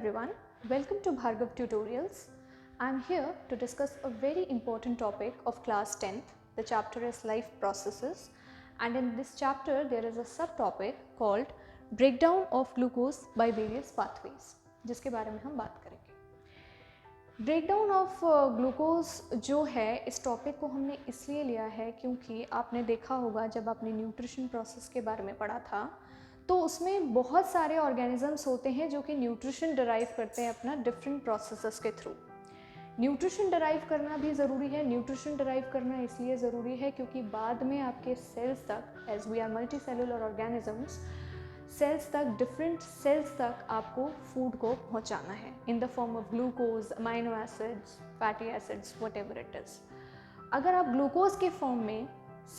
everyone, welcome to Bhargav Tutorials. I am here to discuss a very important topic of class 10th. The chapter is life processes, and in this chapter there is a subtopic called breakdown of glucose by various pathways, जिसके बारे में हम बात करेंगे। Breakdown of glucose जो है, इस topic को हमने इसलिए लिया है क्योंकि आपने देखा होगा जब आपने न्यूट्रिशन प्रोसेस के बारे में पढ़ा था तो उसमें बहुत सारे ऑर्गेनिजम्स होते हैं जो कि न्यूट्रिशन डराइव करते हैं अपना डिफरेंट प्रोसेसेस के थ्रू। न्यूट्रिशन डराइव करना भी ज़रूरी है। न्यूट्रिशन डराइव करना इसलिए ज़रूरी है क्योंकि बाद में आपके सेल्स तक, as we are multi cellular organisms, cells तक, डिफरेंट सेल्स तक आपको फूड को पहुंचाना है in the form of glucose, amino acids, fatty acids, whatever it is. अगर आप ग्लूकोज के फॉर्म में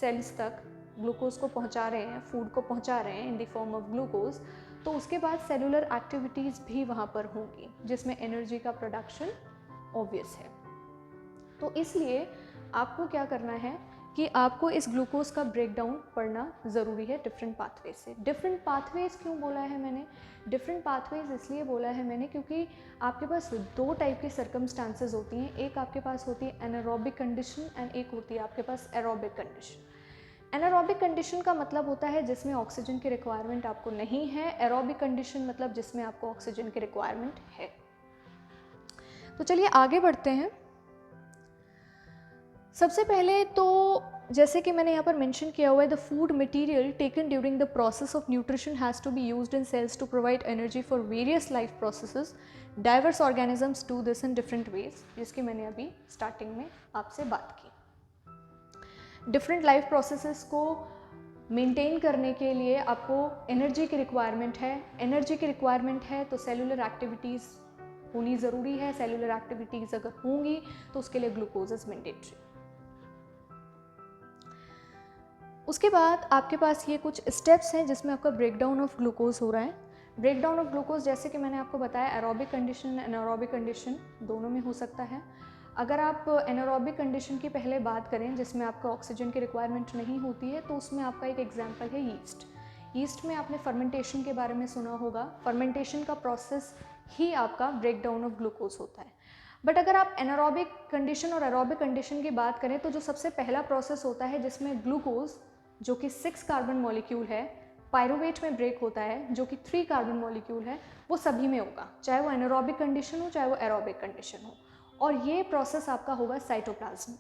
सेल्स तक ग्लूकोज को पहुंचा रहे हैं, फूड को पहुंचा रहे हैं इन द फॉर्म ऑफ ग्लूकोज, तो उसके बाद सेलुलर एक्टिविटीज़ भी वहाँ पर होंगी जिसमें एनर्जी का प्रोडक्शन ऑब्वियस है। तो इसलिए आपको क्या करना है कि आपको इस ग्लूकोज का ब्रेकडाउन पढ़ना ज़रूरी है डिफरेंट पाथवे से। डिफरेंट पाथवेज क्यों बोला है मैंने? डिफरेंट पाथवेज इसलिए बोला है मैंने क्योंकि आपके पास दो टाइप की सर्कमस्टांसेस होती हैं। एक आपके पास होती है एनारोबिक कंडीशन एंड एक होती है आपके पास एरोबिक कंडीशन। एनारोबिक कंडीशन का मतलब होता है जिसमें ऑक्सीजन की रिक्वायरमेंट आपको नहीं है। एरोबिक कंडीशन मतलब जिसमें आपको ऑक्सीजन की रिक्वायरमेंट है। तो चलिए आगे बढ़ते हैं। सबसे पहले तो जैसे कि मैंने यहाँ पर मेंशन किया हुआ है, the food material taken during the process of nutrition has to be used in cells to provide energy for various life processes. Diverse organisms do this in different ways, जिसकी मैंने अभी स्टार्टिंग में आपसे बात की। डिफरेंट लाइफ प्रोसेसेस को maintain करने के लिए आपको एनर्जी की रिक्वायरमेंट है। एनर्जी की रिक्वायरमेंट है तो सेलुलर एक्टिविटीज़ होनी ज़रूरी है। सेलुलर एक्टिविटीज़ अगर होंगी तो उसके लिए ग्लूकोज इज मैंडेटरी। उसके बाद आपके पास ये कुछ स्टेप्स हैं जिसमें आपका ब्रेकडाउन ऑफ ग्लूकोज हो रहा है। ब्रेकडाउन ऑफ ग्लूकोज जैसे कि मैंने आपको बताया, एरोबिक कंडीशन, एनारोबिक कंडीशन दोनों में हो सकता है। अगर आप एनारोबिक कंडीशन की पहले बात करें जिसमें आपका ऑक्सीजन की रिक्वायरमेंट नहीं होती है, तो उसमें आपका एक एग्जांपल है यीस्ट। यीस्ट में आपने फर्मेंटेशन के बारे में सुना होगा। फर्मेंटेशन का प्रोसेस ही आपका ब्रेकडाउन ऑफ ग्लूकोज होता है। बट अगर आप एनारोबिक कंडीशन और एरोबिक कंडीशन की बात करें तो जो सबसे पहला प्रोसेस होता है जिसमें ग्लूकोज जो कि 6 कार्बन मॉलिक्यूल है पायरुवेट में ब्रेक होता है, जो कि 3 कार्बन मॉलिक्यूल है, वो सभी में होगा, चाहे वो एनारोबिक कंडीशन हो चाहे वो एरोबिक कंडीशन हो। और ये प्रोसेस आपका होगा साइटोप्लाज्म में।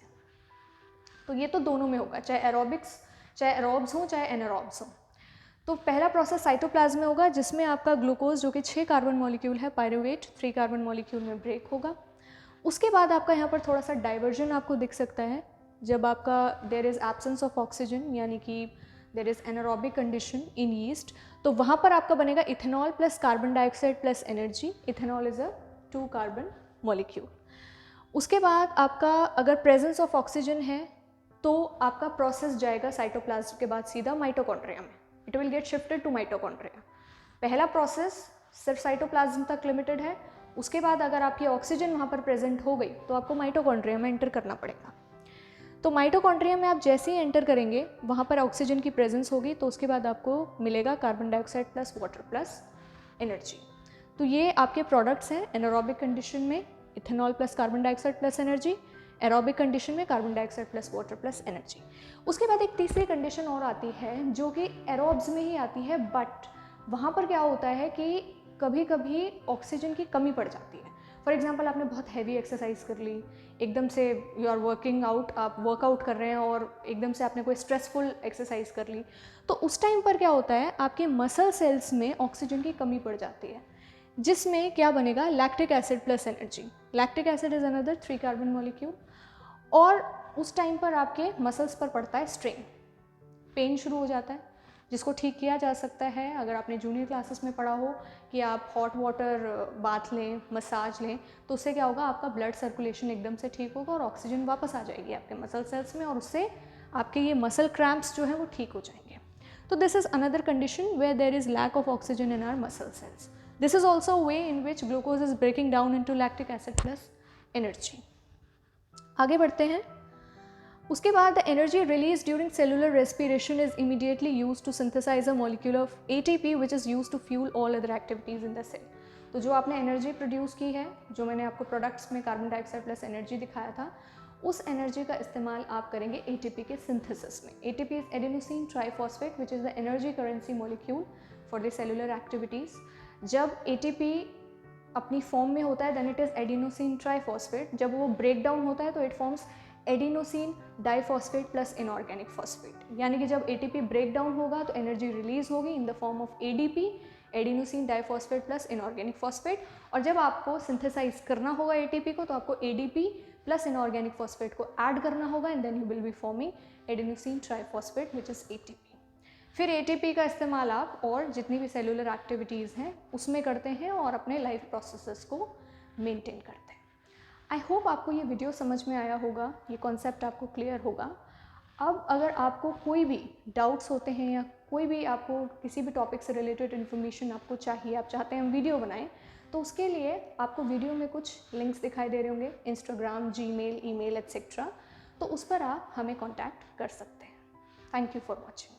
तो ये तो दोनों में होगा, चाहे एरोबिक्स, चाहे एरोब्स हो चाहे एनारोब्स हो। तो पहला प्रोसेस साइटोप्लाज्म में होगा जिसमें आपका ग्लूकोज जो कि 6 कार्बन मॉलिक्यूल है पायरुवेट 3 कार्बन मॉलिक्यूल में ब्रेक होगा। उसके बाद आपका यहाँ पर थोड़ा सा डाइवर्जन आपको दिख सकता है जब आपका there is absence of oxygen, यानी कि there is anaerobic condition in yeast, तो वहाँ पर आपका बनेगा ethanol plus carbon dioxide plus energy. Ethanol is a 2 carbon molecule. उसके बाद आपका अगर प्रेजेंस ऑफ ऑक्सीजन है तो आपका प्रोसेस जाएगा साइटोप्लाज्म के बाद सीधा माइटोकॉन्ड्रिया में। It will get shifted to mitochondria. पहला प्रोसेस सिर्फ साइटोप्लाज्म तक लिमिटेड है। उसके बाद अगर आपकी ऑक्सीजन वहाँ पर प्रेजेंट हो गई तो आपको माइटोकॉन्ड्रिया में एंटर करना पड़ेगा। तो माइटोकॉन्ड्रिया में आप जैसे ही एंटर करेंगे वहाँ पर ऑक्सीजन की प्रेजेंस होगी, तो उसके बाद आपको मिलेगा carbon dioxide plus water plus energy. तो ये आपके प्रोडक्ट्स हैं एनारोबिक कंडीशन में ethanol plus carbon dioxide plus energy, aerobic condition में carbon dioxide plus water plus energy. उसके बाद एक तीसरी कंडीशन और आती है जो कि एरोब्स में ही आती है, बट वहाँ पर क्या होता है कि कभी कभी ऑक्सीजन की कमी पड़ जाती है। फॉर एग्जाम्पल आपने बहुत हैवी एक्सरसाइज कर ली, एकदम से यू आर वर्किंग आउट, आप वर्कआउट कर रहे हैं और एकदम से आपने कोई स्ट्रेसफुल एक्सरसाइज कर ली, तो उस टाइम पर क्या होता है आपके मसल सेल्स में ऑक्सीजन की कमी पड़ जाती है, जिसमें क्या बनेगा lactic acid plus energy. Lactic acid is another 3 carbon molecule. और उस टाइम पर आपके मसल्स पर पड़ता है स्ट्रेन, पेन शुरू हो जाता है, जिसको ठीक किया जा सकता है। अगर आपने जूनियर क्लासेस में पढ़ा हो कि आप हॉट वाटर बाथ लें, मसाज लें, तो उससे क्या होगा आपका ब्लड सर्कुलेशन एकदम से ठीक होगा और ऑक्सीजन वापस आ जाएगी आपके मसल सेल्स में, और उससे आपके ये मसल क्रैम्प्स जो हैं वो ठीक हो जाएंगे। तो this is another condition where there is lack of oxygen in our muscle cells. This is also a way in which glucose is breaking down into lactic acid plus energy. आगे बढ़ते हैं। उसके बाद the energy released during cellular respiration is immediately used to synthesize a molecule of ATP which is used to fuel all other activities in the cell. तो जो आपने energy produce की है, जो मैंने आपको प्रोडक्ट्स में कार्बन डाइऑक्साइड प्लस एनर्जी दिखाया था, उस एनर्जी का इस्तेमाल आप करेंगे एटीपी के सिंथेसिस में। ATP is adenosine triphosphate which is the energy currency molecule for the cellular activities. जब एटीपी अपनी फॉर्म में होता है then it is adenosine triphosphate. जब वो ब्रेक डाउन होता है तो it forms adenosine diphosphate plus inorganic phosphate. यानी कि जब एटीपी ब्रेक डाउन होगा तो एनर्जी रिलीज होगी इन the form of ADP, adenosine diphosphate plus inorganic phosphate. और जब आपको सिंथेसाइज करना होगा एटीपी को तो आपको एडीपी प्लस इनऑर्गेनिक फॉस्फेट को ऐड करना होगा and then you will be forming adenosine triphosphate which is ATP. फिर एटीपी का इस्तेमाल आप और जितनी भी सेलुलर एक्टिविटीज़ हैं उसमें करते हैं और अपने लाइफ प्रोसेसेस को मेंटेन करते हैं। आई होप आपको ये वीडियो समझ में आया होगा, ये कॉन्सेप्ट आपको क्लियर होगा। अब अगर आपको कोई भी डाउट्स होते हैं या कोई भी आपको किसी भी टॉपिक से रिलेटेड इन्फॉर्मेशन आपको चाहिए, आप चाहते हैं हम वीडियो बनाएं, तो उसके लिए आपको वीडियो में कुछ लिंक्स दिखाई दे रहे होंगे, इंस्टाग्राम, जीमेल, ईमेल एट्सेट्रा, तो उस पर आप हमें कॉन्टैक्ट कर सकते हैं। Thank you for watching.